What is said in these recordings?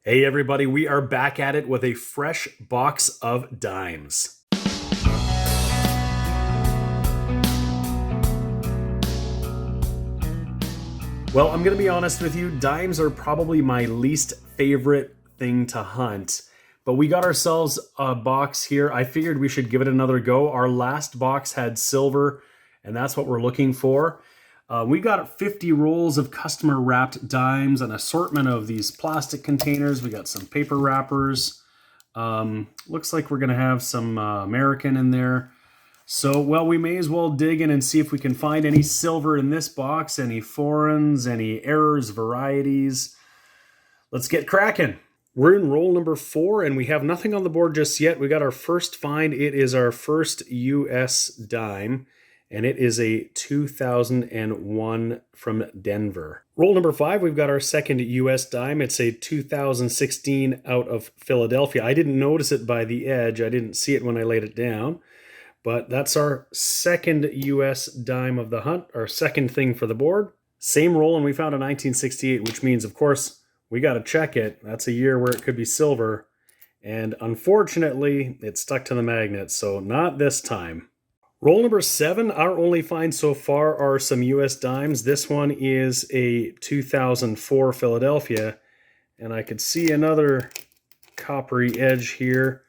Hey everybody, we are back at it with a fresh box of dimes. Well, I'm going to be honest with you, dimes are probably my least favorite thing to hunt. But we got ourselves a box here. I figured we should give it another go. Our last box had silver, and that's what we're looking for. We got 50 rolls of customer wrapped dimes, an assortment of these plastic containers. We got some paper wrappers. Looks like we're going to have some American in there. So, well, we may as well dig in and see if we can find any silver in this box, any foreigns, any errors, varieties. Let's get cracking. We're in roll number 4, and we have nothing on the board just yet. We got our first find. It is our first US dime, and it is a 2001 from Denver. Roll number 5, we've got our second US dime. It's a 2016 out of Philadelphia. I didn't notice it by the edge. I didn't see it when I laid it down. But that's our second US dime of the hunt, our second thing for the board. Same roll, and we found a 1968, which means, of course, we got to check it. That's a year where it could be silver. And unfortunately, it stuck to the magnet, so not this time. Roll number 7, our only find so far are some US dimes. This one is a 2004 Philadelphia, and I could see another coppery edge here.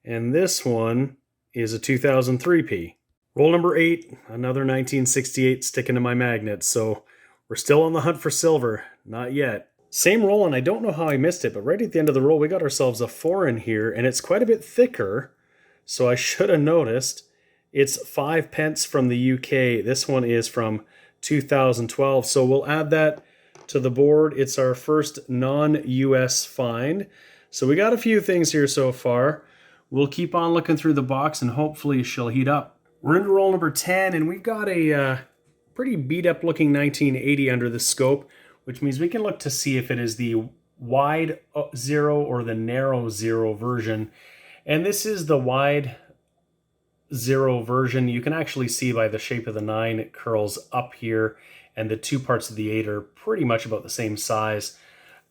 And this one is a 2003P. Roll number 8, another 1968 sticking to my magnet, so we're still on the hunt for silver. Not yet. Same roll, and I don't know how I missed it, but right at the end of the roll, we got ourselves a foreign here, and it's quite a bit thicker, so I should have noticed. It's 5 pence from the UK. This one is from 2012, so we'll add that to the board. It's our first non-US find. So we got a few things here so far. We'll keep on looking through the box, and hopefully she'll heat up. We're into roll number 10, and we've got a pretty beat-up looking 1980 under the scope, which means we can look to see if it is the wide 0 or the narrow 0 version. And this is the wide 0 version. You can actually see by the shape of the 9, it curls up here, and the two parts of the 8 are pretty much about the same size.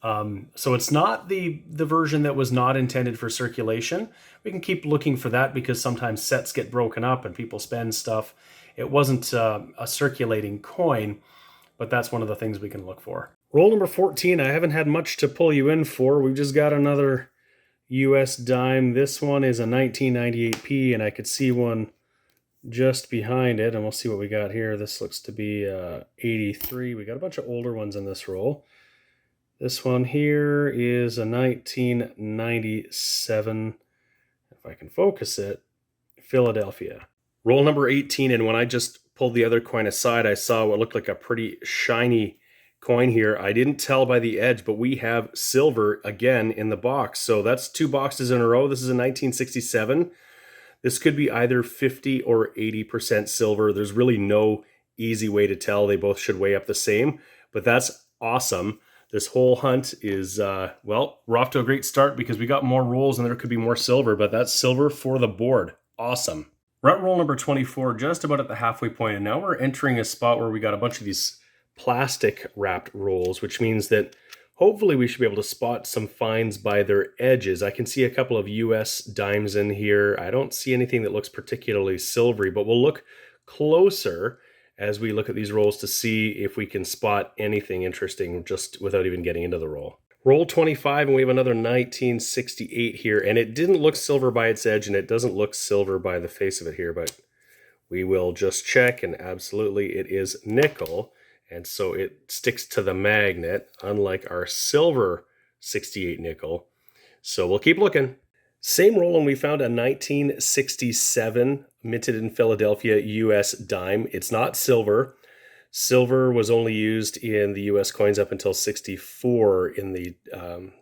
So it's not the version that was not intended for circulation. We can keep looking for that because sometimes sets get broken up and people spend stuff. It wasn't a circulating coin, but that's one of the things we can look for. Roll number 14, I haven't had much to pull you in for. We've just got another US dime. This one is a 1998P, and I could see one just behind it, and we'll see what we got here. This looks to be 83. We got a bunch of older ones in this roll. This one here is a 1997, if I can focus it, Philadelphia. Roll number 18, and when I just pulled the other coin aside, I saw what looked like a pretty shiny coin here. I didn't tell by the edge, but we have silver again in the box. So that's 2 boxes in a row. This is a 1967. This could be either 50 or 80% silver. There's really no easy way to tell. They both should weigh up the same, but that's awesome. This whole hunt is, well, we're off to a great start because we got more rolls and there could be more silver, but that's silver for the board. Awesome. We're at roll number 24, just about at the halfway point, and now we're entering a spot where we got a bunch of these plastic wrapped rolls, which means that hopefully we should be able to spot some finds by their edges. I can see a couple of US dimes in here. I don't see anything that looks particularly silvery, but we'll look closer as we look at these rolls to see if we can spot anything interesting just without even getting into the roll. Roll 25, and we have another 1968 here, and it didn't look silver by its edge, and it doesn't look silver by the face of it here, but we will just check, and absolutely it is nickel, and so it sticks to the magnet, unlike our silver 68 nickel. So we'll keep looking. Same roll, and we found a 1967 minted in Philadelphia US dime. It's not silver. Silver was only used in the US coins up until 64 in the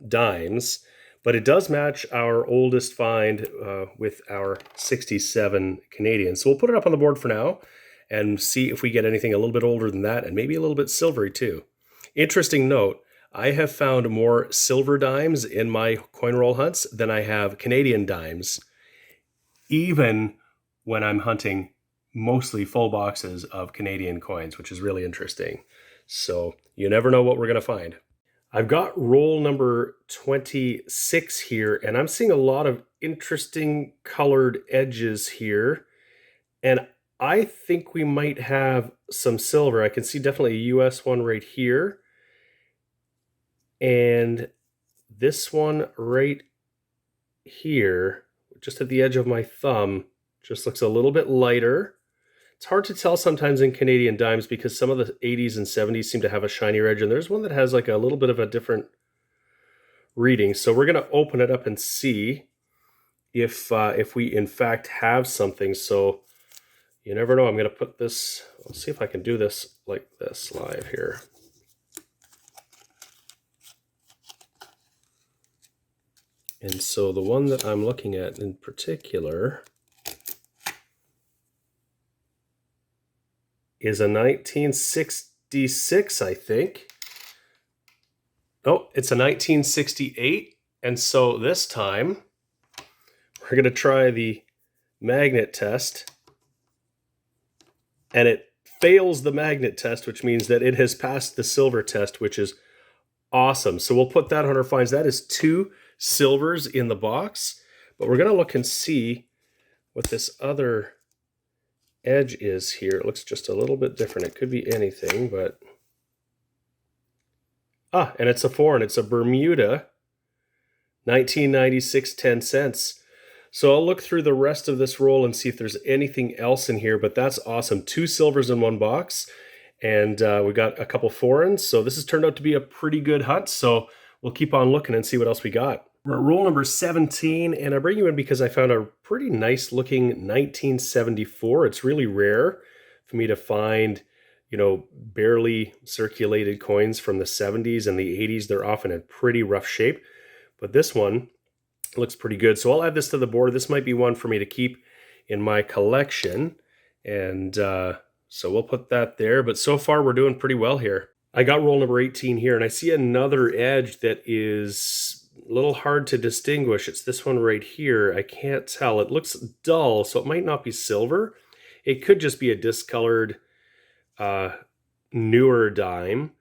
dimes, but it does match our oldest find with our 67 Canadian. So we'll put it up on the board for now and see if we get anything a little bit older than that and maybe a little bit silvery too. Interesting note, I have found more silver dimes in my coin roll hunts than I have Canadian dimes, even when I'm hunting mostly full boxes of Canadian coins, which is really interesting. So you never know what we're going to find. I've got roll number 26 here, and I'm seeing a lot of interesting colored edges here. And I think we might have some silver. I can see definitely a US one right here. And this one right here, just at the edge of my thumb, just looks a little bit lighter. It's hard to tell sometimes in Canadian dimes because some of the 80s and 70s seem to have a shinier edge, and there's one that has like a little bit of a different reading. So we're going to open it up and see if we in fact have something. So you never know. I'm going to put this, I'll see if I can do this like this live here. And so the one that I'm looking at in particular is a 1966, I think. Oh, it's a 1968. And so this time we're going to try the magnet test. And it fails the magnet test, which means that it has passed the silver test, which is awesome. So we'll put that on our finds. That is 2 silvers in the box. But we're going to look and see what this other edge is here. It looks just a little bit different. It could be anything, but... Ah, and it's a foreign. It's a Bermuda, 1996, 10 cents. So I'll look through the rest of this roll and see if there's anything else in here, but that's awesome. 2 silvers in one box, and we got a couple foreigns. So this has turned out to be a pretty good hunt, so we'll keep on looking and see what else we got. We're at roll number 17, and I bring you in because I found a pretty nice looking 1974. It's really rare for me to find, you know, barely circulated coins from the 70s and the 80s. They're often in pretty rough shape, but this one looks pretty good. So I'll add this to the board. This might be one for me to keep in my collection. And so we'll put that there. But so far we're doing pretty well here. I got roll number 18 here, and I see another edge that is a little hard to distinguish. It's this one right here. I can't tell. It looks dull, so it might not be silver. It could just be a discolored newer dime.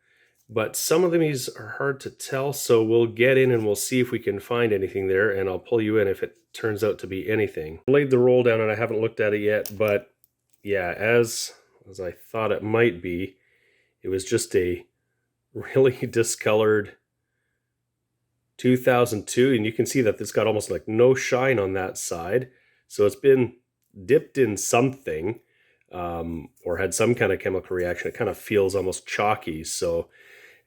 But some of these are hard to tell, so we'll get in and we'll see if we can find anything there, and I'll pull you in if it turns out to be anything. I laid the roll down and I haven't looked at it yet, but yeah, as I thought it might be, it was just a really discolored 2002, and you can see that it's got almost like no shine on that side. So it's been dipped in something or had some kind of chemical reaction. It kind of feels almost chalky, so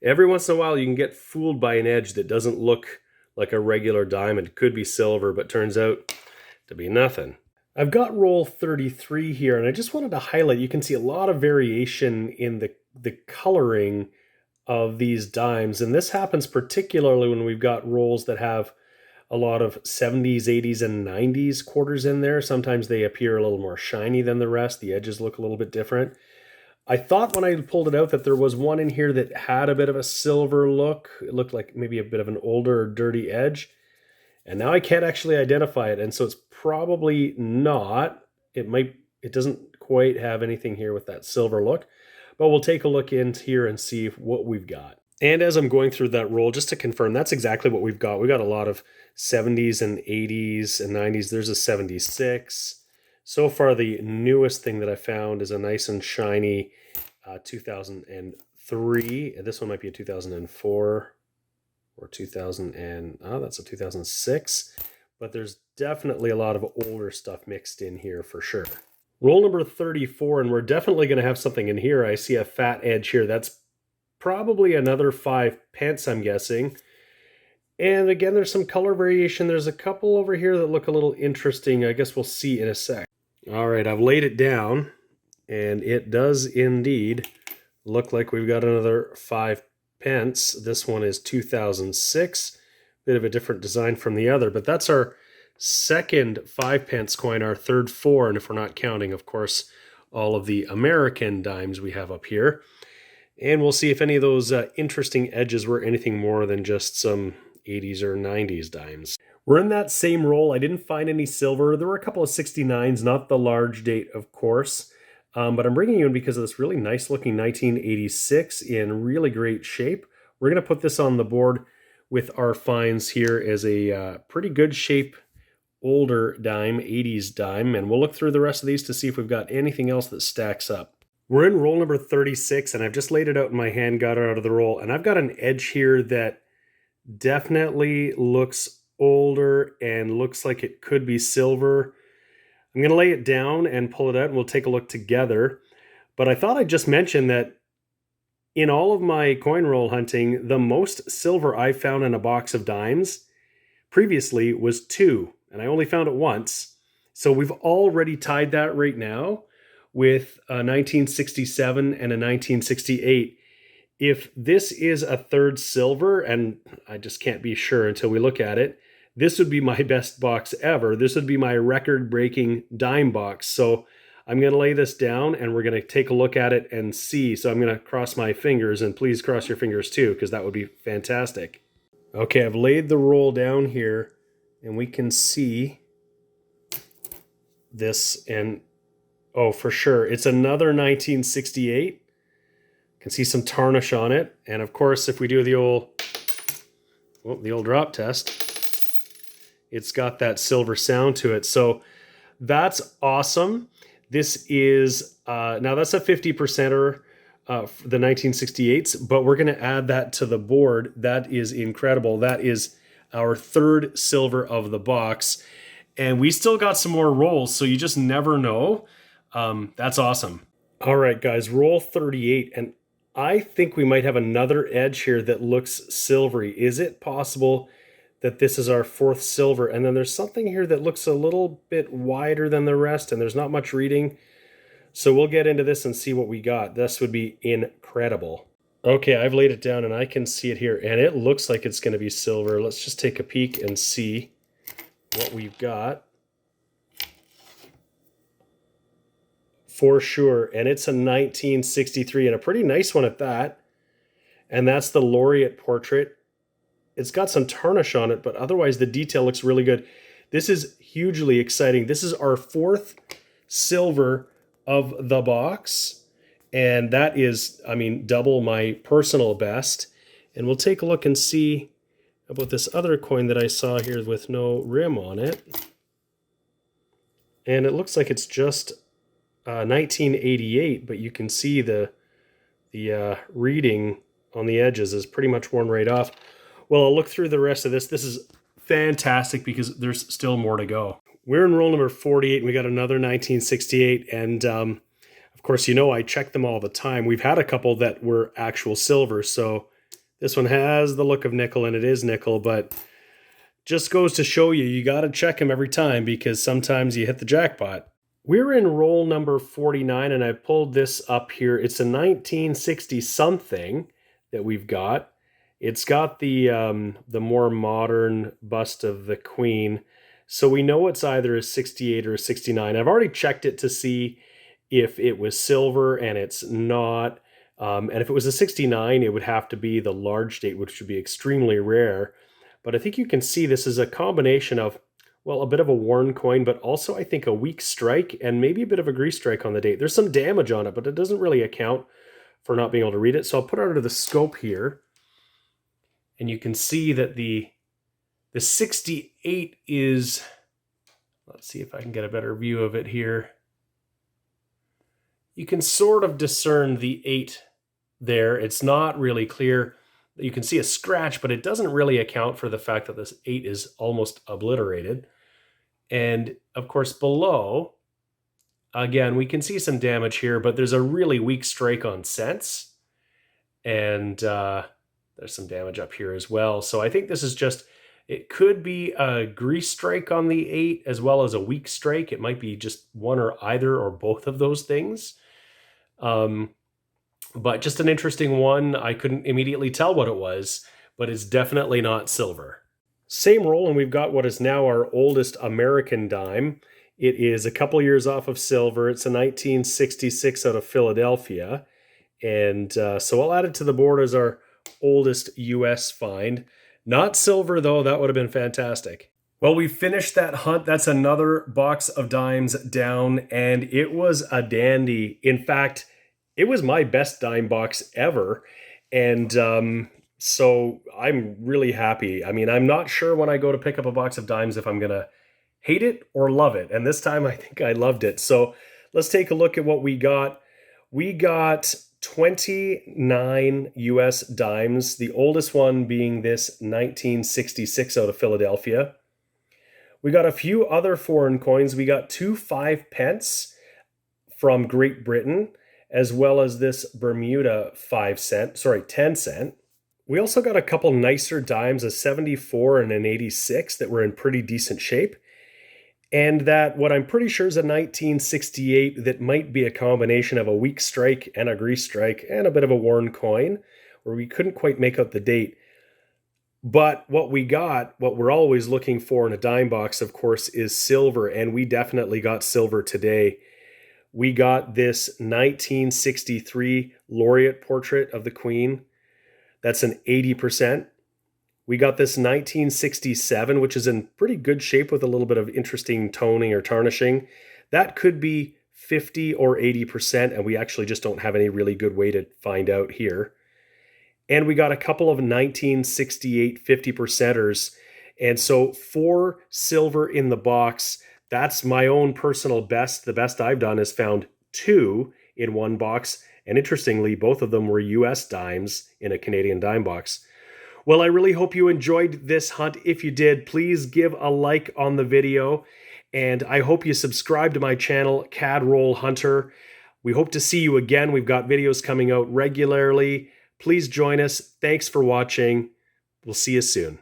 every once in a while, you can get fooled by an edge that doesn't look like a regular diamond. It could be silver, but turns out to be nothing. I've got roll 33 here, and I just wanted to highlight, you can see a lot of variation in the coloring of these dimes. And this happens particularly when we've got rolls that have a lot of 70s, 80s, and 90s quarters in there. Sometimes they appear a little more shiny than the rest. The edges look a little bit different. I thought when I pulled it out that there was one in here that had a bit of a silver look. It looked like maybe a bit of an older or dirty edge. And now I can't actually identify it. And so it's probably not. It doesn't quite have anything here with that silver look. But we'll take a look in here and see what we've got. And as I'm going through that roll, just to confirm, that's exactly what we've got. We got a lot of 70s and 80s and 90s. There's a 76. So far, the newest thing that I found is a nice and shiny 2003. This one might be a 2004 or 2000 and that's a 2006. But there's definitely a lot of older stuff mixed in here for sure. Roll number 34, and we're definitely going to have something in here. I see a fat edge here. That's probably another 5 pence, I'm guessing. And again, there's some color variation. There's a couple over here that look a little interesting. I guess we'll see in a sec. All right, I've laid it down, and it does indeed look like we've got another 5 pence. This one is 2006. Bit of a different design from the other, but that's our second 5 pence coin, our third foreign, if we're not counting, of course, all of the American dimes we have up here. And we'll see if any of those interesting edges were anything more than just some 80s or 90s dimes. We're in that same roll. I didn't find any silver. There were a couple of 69s, not the large date, of course. But I'm bringing you in because of this really nice looking 1986 in really great shape. We're going to put this on the board with our finds here as a pretty good shape older dime, 80s dime, and we'll look through the rest of these to see if we've got anything else that stacks up. We're in roll number 36, and I've just laid it out in my hand, got it out of the roll, and I've got an edge here that definitely looks older and looks like it could be silver. I'm going to lay it down and pull it out, and we'll take a look together. But I thought I'd just mention that in all of my coin roll hunting, the most silver I found in a box of dimes previously was 2, and I only found it once. So we've already tied that right now with a 1967 and a 1968. If this is a third silver, and I just can't be sure until we look at it, this would be my best box ever. This would be my record-breaking dime box. So I'm going to lay this down and we're going to take a look at it and see. So I'm going to cross my fingers, and please cross your fingers too, because that would be fantastic. Okay, I've laid the roll down here and we can see this, and oh, for sure, it's another 1968. Can see some tarnish on it. And of course, if we do the old drop test, it's got that silver sound to it. So that's awesome. This is, now that's a 50%er, the 1968s, but we're going to add that to the board. That is incredible. That is our third silver of the box. And we still got some more rolls, so you just never know. That's awesome. All right, guys, roll 38. And I think we might have another edge here that looks silvery. Is it possible that this is our fourth silver? And then there's something here that looks a little bit wider than the rest, and there's not much reading. So we'll get into this and see what we got. This would be incredible. Okay, I've laid it down and I can see it here, and it looks like it's going to be silver. Let's just take a peek and see what we've got. For sure, and it's a 1963, and a pretty nice one at that. And that's the laureate portrait. It's got some tarnish on it, but otherwise the detail looks really good. This is hugely exciting. This is our fourth silver of the box, and that is, I mean, double my personal best. And we'll take a look and see about this other coin that I saw here with no rim on it. And it looks like it's just 1988, but you can see the reading on the edges is pretty much worn right off. Well, I'll look through the rest of this. This is fantastic because there's still more to go. We're in roll number 48, and we got another 1968, and of course, you know I check them all the time. We've had a couple that were actual silver, so this one has the look of nickel, and it is nickel, but just goes to show you, you got to check them every time because sometimes you hit the jackpot. We're in roll number 49, and I pulled this up here. It's a 1960 something that we've got. It's got the more modern bust of the Queen, so we know it's either a 68 or a 69. I've already checked it to see if it was silver, and it's not. And if it was a 69, it would have to be the large date, which would be extremely rare. But I think you can see this is a combination of, well, a bit of a worn coin, but also I think a weak strike and maybe a bit of a grease strike on the date. There's some damage on it, but it doesn't really account for not being able to read it. So I'll put it under the scope here. And you can see that the 68 is, let's see if I can get a better view of it here. You can sort of discern the 8 there. It's not really clear. You can see a scratch, but it doesn't really account for the fact that this 8 is almost obliterated. And of course below, again, we can see some damage here, but there's a really weak strike on cents. And there's some damage up here as well. So I think this is just, it could be a grease strike on the 8 as well as a weak strike. It might be just one or either or both of those things. But just an interesting one. I couldn't immediately tell what it was, but it's definitely not silver. Same roll, and we've got what is now our oldest American dime. It is a couple years off of silver. It's a 1966 out of Philadelphia. And so I'll add it to the board as our oldest US find. Not silver, though. That would have been fantastic. Well, we finished that hunt. That's another box of dimes down, and it was a dandy. In fact, it was my best dime box ever. And So I'm really happy. I mean, I'm not sure when I go to pick up a box of dimes if I'm going to hate it or love it. And this time I think I loved it. So let's take a look at what we got. We got 29 US dimes, the oldest one being this 1966 out of Philadelphia. We got a few other foreign coins. We got two 5 pence from Great Britain, as well as this Bermuda 10 cent. We also got a couple nicer dimes, a 74 and an 86 that were in pretty decent shape. And that what I'm pretty sure is a 1968 that might be a combination of a weak strike and a grease strike and a bit of a worn coin, where we couldn't quite make out the date. But what we got, what we're always looking for in a dime box, of course, is silver. And we definitely got silver today. We got this 1963 laureate portrait of the Queen. That's an 80%. We got this 1967, which is in pretty good shape with a little bit of interesting toning or tarnishing. That could be 50 or 80%, and we actually just don't have any really good way to find out here. And we got a couple of 1968 50%ers. And so for silver in the box, that's my own personal best. The best I've done is found two in one box. And interestingly, both of them were US dimes in a Canadian dime box. Well, I really hope you enjoyed this hunt. If you did, please give a like on the video. And I hope you subscribe to my channel, CAD Roll Hunter. We hope to see you again. We've got videos coming out regularly. Please join us. Thanks for watching. We'll see you soon.